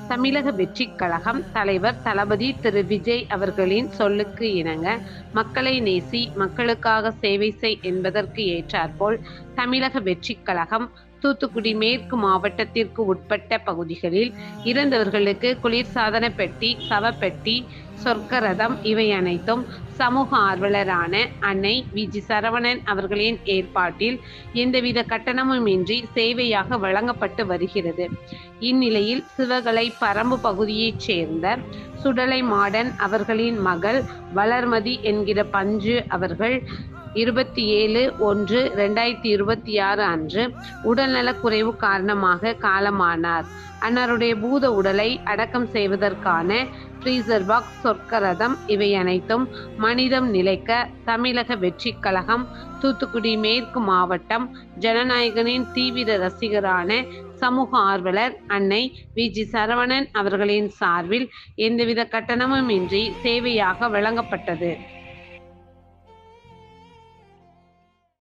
தமிழக வெற்றிக் கழகம் தலைவர் தளபதி திரு விஜய் அவர்களின் சொல்லுக்கு இணங்க மக்களை நேசி, மக்களுக்காக சேவை செய் என்பதற்கு ஏற்றாற்போல் தமிழக வெற்றிக் கழகம் தூத்துக்குடி மேற்கு மாவட்டத்திற்கு உட்பட்ட பகுதிகளில் இறந்தவர்களுக்கு குளிர்சாதன பெட்டி, சவப்பெட்டி, சொர்க்க ரதம் இவை அனைத்தும் சமூக ஆர்வலரான அன்னை வி.ஜி. சரவணன் அவர்களின் ஏற்பாட்டில் எந்தவித கட்டணமுமின்றி சேவையாக வழங்கப்பட்டு வருகிறது. இந்நிலையில் சிவகலை பரம்பு பகுதியைச் சேர்ந்த சுடலை மாடன் அவர்களின் மகள் வளர்மதி என்கிற பஞ்சு அவர்கள் 27/1/2026 அன்று உடல்நலக்குறைவு காரணமாக காலமானார். அன்னாருடைய பூத உடலை அடக்கம் செய்வதற்கான ஃப்ரீசர் பாக்ஸ், சொர்க்க ரதம் இவை அனைத்தும் மனிதம் நிலைக்க தமிழக வெற்றிக் கழகம் தூத்துக்குடி மேற்கு மாவட்டம் ஜனநாயகனின் தீவிர ரசிகரான சமூக ஆர்வலர் அன்னை வி.ஜி. சரவணன் அவர்களின் சார்பில் எந்தவித கட்டணமுமின்றி சேவையாக வழங்கப்பட்டது.